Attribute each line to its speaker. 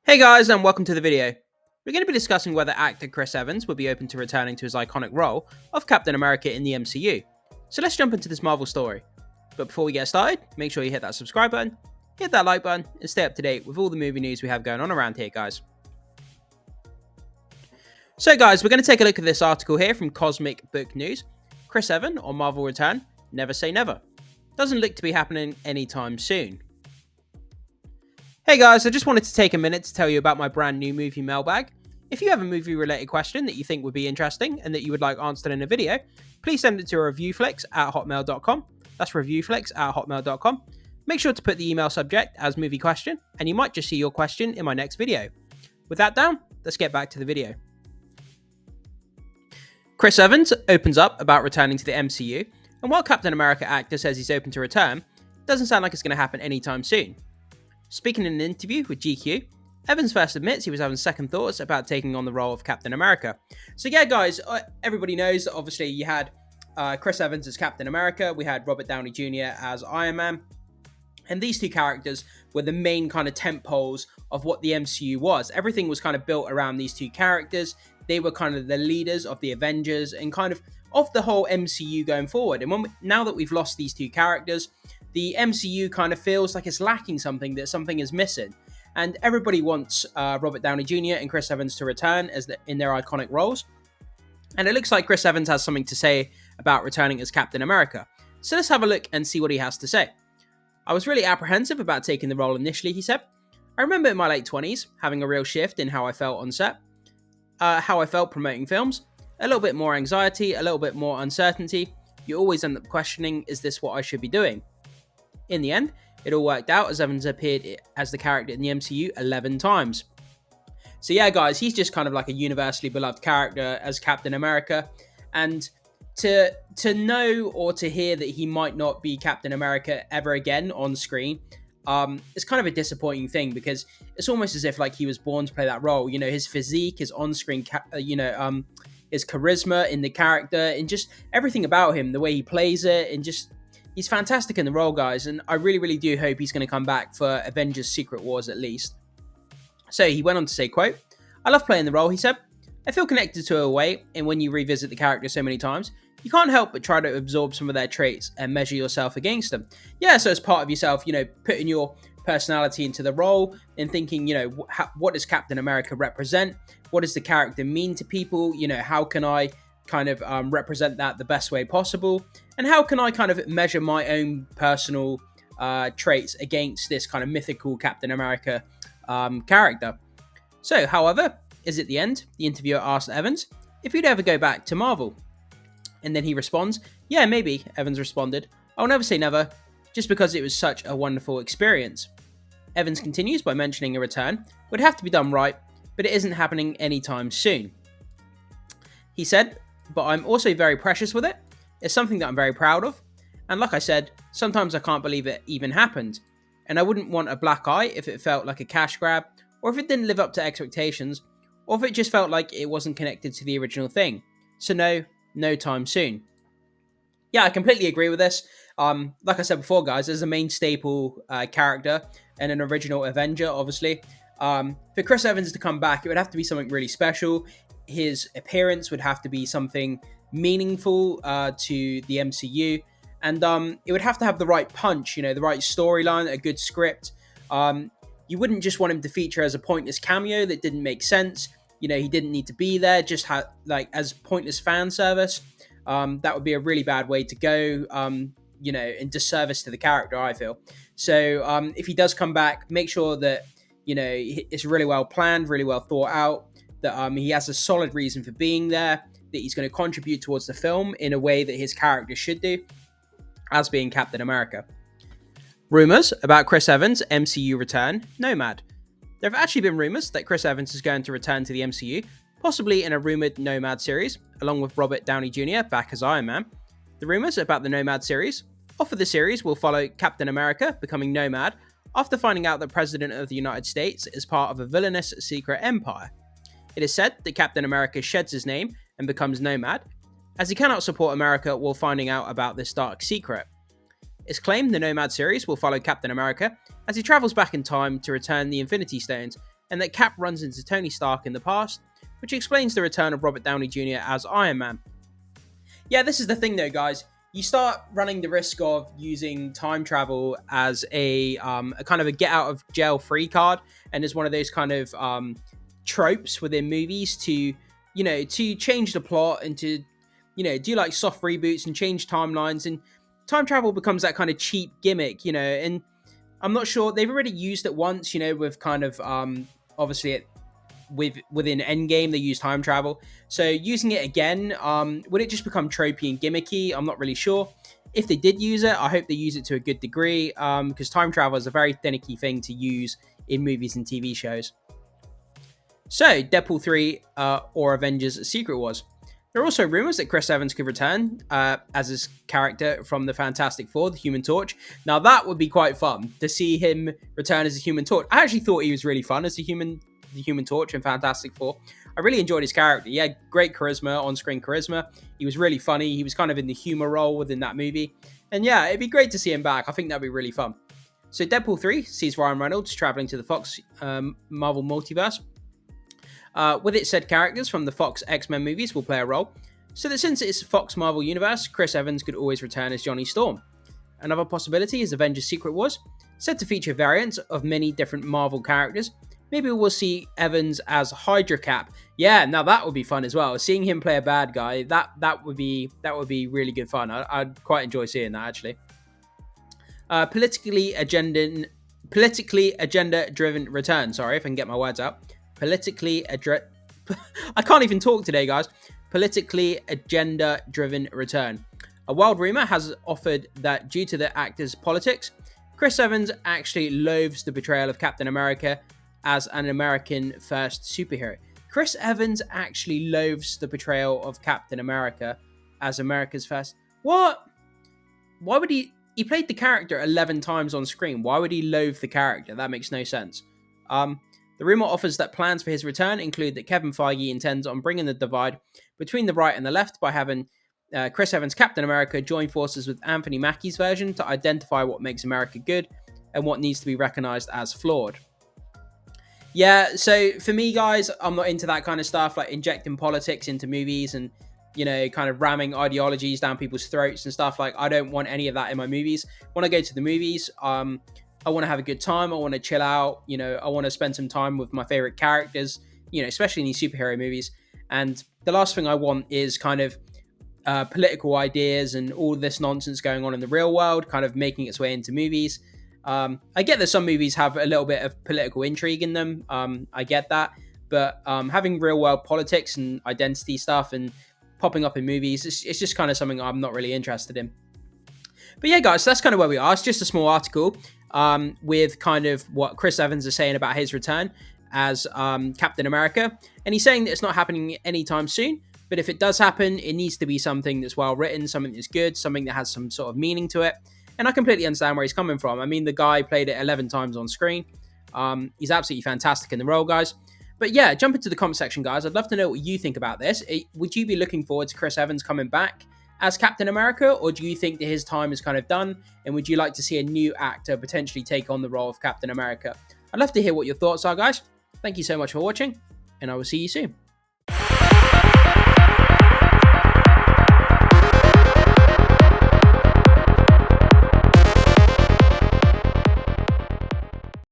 Speaker 1: Hey guys, and welcome to the video. We're going to be discussing whether actor Chris Evans would be open to returning to his iconic role of Captain America in the MCU. So let's jump into this Marvel story. But before we get started, make sure you hit that subscribe button, hit that like button, and stay up to date with all the movie news we have going on around here, guys. So guys, we're going to take a look at this article here from Cosmic Book News. Chris Evans on Marvel Return, never say never. Doesn't look to be happening anytime soon. Hey guys, I just wanted to take a minute to tell you about my brand new movie mailbag. If you have a movie related question that you think would be interesting and that you would like answered in a video, please send it to reviewflix@hotmail.com. That's reviewflix@hotmail.com. Make sure to put the email subject as movie question, and you might just see your question in my next video. With that down, let's get back to the video. Chris Evans opens up about returning to the MCU, and while Captain America actor says he's open to return, it doesn't sound like it's going to happen anytime soon. Speaking in an interview with GQ, Evans first admits he was having second thoughts about taking on the role of Captain America. So yeah, guys, everybody knows that obviously you had Chris Evans as Captain America, we had Robert Downey Jr. as Iron Man, and these two characters were the main kind of tentpoles of what the MCU was. Everything was kind of built around these two characters. They were kind of the leaders of the Avengers and kind of the whole MCU going forward. And now that we've lost these two characters, the MCU kind of feels like it's lacking something, that something is missing. And everybody wants Robert Downey Jr. and Chris Evans to return in their iconic roles. And it looks like Chris Evans has something to say about returning as Captain America. So let's have a look and see what he has to say. I was really apprehensive about taking the role initially, he said. I remember in my late 20s having a real shift in how I felt on set, how I felt promoting films, a little bit more anxiety, a little bit more uncertainty. You always end up questioning, is this what I should be doing? In the end, it all worked out as Evans appeared as the character in the MCU 11 times. So yeah, guys, he's just kind of like a universally beloved character as Captain America. And to know or to hear that he might not be Captain America ever again on screen, it's kind of a disappointing thing, because it's almost as if like he was born to play that role. You know, his physique, his on-screen, his charisma in the character, and just everything about him, the way he plays it, and just he's fantastic in the role, guys, and I really, really do hope he's going to come back for Avengers Secret Wars at least. So he went on to say, quote, I love playing the role, he said. I feel connected to a way, and when you revisit the character so many times, you can't help but try to absorb some of their traits and measure yourself against them. Yeah, so as part of yourself, putting your personality into the role and thinking, what does Captain America represent? What does the character mean to people? How can I kind of represent that the best way possible, and how can I kind of measure my own personal traits against this kind of mythical Captain America character. So, however, at the end, the interviewer asked Evans if he'd ever go back to Marvel, and then he responds, yeah, maybe. Evans responded, I'll never say never, just because it was such a wonderful experience. Evans continues by mentioning a return would have to be done right, but it isn't happening anytime soon. He said, but I'm also very precious with it. It's something that I'm very proud of. And like I said, sometimes I can't believe it even happened. And I wouldn't want a black eye if it felt like a cash grab, or if it didn't live up to expectations, or if it just felt like it wasn't connected to the original thing. So no time soon. Yeah, I completely agree with this. Like I said before, guys, as a main staple character and an original Avenger, obviously. For Chris Evans to come back, it would have to be something really special. His appearance would have to be something meaningful to the MCU, and it would have to have the right punch, the right storyline, a good script. You wouldn't just want him to feature as a pointless cameo that didn't make sense. He didn't need to be there, just as pointless fan service. That would be a really bad way to go, in disservice to the character, I feel. So if he does come back, make sure that, it's really well planned, really well thought out, that he has a solid reason for being there, that he's going to contribute towards the film in a way that his character should do, as being Captain America. Rumours about Chris Evans' MCU return, Nomad. There have actually been rumours that Chris Evans is going to return to the MCU, possibly in a rumoured Nomad series, along with Robert Downey Jr. back as Iron Man. The rumours about the Nomad series offer the series will follow Captain America becoming Nomad after finding out the President of the United States is part of a villainous secret empire. It is said that Captain America sheds his name and becomes Nomad, as he cannot support America while finding out about this dark secret. It's claimed the Nomad series will follow Captain America as he travels back in time to return the Infinity Stones and that Cap runs into Tony Stark in the past, which explains the return of Robert Downey Jr. as Iron Man. Yeah, this is the thing though, guys. You start running the risk of using time travel as a kind of a get out of jail free card, and as one of those kind of tropes within movies to, to change the plot and to, do like soft reboots and change timelines, and time travel becomes that kind of cheap gimmick, and I'm not sure, they've already used it once, with kind of obviously within Endgame they use time travel. So using it again, would it just become tropey and gimmicky? I'm not really sure. If they did use it, I hope they use it to a good degree, because time travel is a very finicky thing to use in movies and TV shows. So, Deadpool 3 or Avengers Secret Wars. There are also rumors that Chris Evans could return as his character from the Fantastic Four, the Human Torch. Now, that would be quite fun to see him return as the Human Torch. I actually thought he was really fun as the Human Torch in Fantastic Four. I really enjoyed his character. He had great charisma, on-screen charisma. He was really funny. He was kind of in the humor role within that movie. And yeah, it'd be great to see him back. I think that'd be really fun. So, Deadpool 3 sees Ryan Reynolds traveling to the Fox Marvel multiverse. With it, said characters from the Fox X-Men movies will play a role, so that since it's Fox Marvel Universe, Chris Evans could always return as Johnny Storm. Another possibility is Avengers Secret Wars, said to feature variants of many different Marvel characters. Maybe we'll see Evans as Hydra Cap. Yeah, now that would be fun as well. Seeing him play a bad guy, that would be really good fun. I'd quite enjoy seeing that, actually. Politically agenda-driven return. Sorry if I can get my words out. I can't even talk today, guys. Politically agenda-driven return. A wild rumor has offered that due to the actor's politics, Chris Evans actually loathes the portrayal of Captain America as an American first superhero. Chris Evans actually loathes the portrayal of Captain America as America's first. What? Why would he? He played the character 11 times on screen. Why would he loathe the character? That makes no sense. The rumor offers that plans for his return include that Kevin Feige intends on bringing the divide between the right and the left by having Chris Evans' Captain America join forces with Anthony Mackie's version to identify what makes America good and what needs to be recognized as flawed. Yeah, so for me, guys, I'm not into that kind of stuff, like injecting politics into movies and, kind of ramming ideologies down people's throats and stuff. Like, I don't want any of that in my movies. When I go to the movies, I want to have a good time. I want to chill out. I want to spend some time with my favorite characters, especially in these superhero movies. And the last thing I want is kind of political ideas and all this nonsense going on in the real world, kind of making its way into movies. I get that some movies have a little bit of political intrigue in them. I get that. But having real world politics and identity stuff and popping up in movies, it's just kind of something I'm not really interested in. But yeah, guys, so that's kind of where we are. It's just a small article with kind of what Chris Evans is saying about his return as Captain America. And he's saying that it's not happening anytime soon. But if it does happen, it needs to be something that's well written, something that's good, something that has some sort of meaning to it. And I completely understand where he's coming from. I mean, the guy played it 11 times on screen. He's absolutely fantastic in the role, guys. But yeah, jump into the comment section, guys. I'd love to know what you think about this. Would you be looking forward to Chris Evans coming back as Captain America, or do you think that his time is kind of done? And would you like to see a new actor potentially take on the role of Captain America? I'd love to hear what your thoughts are, guys. Thank you so much for watching, and I will see you soon.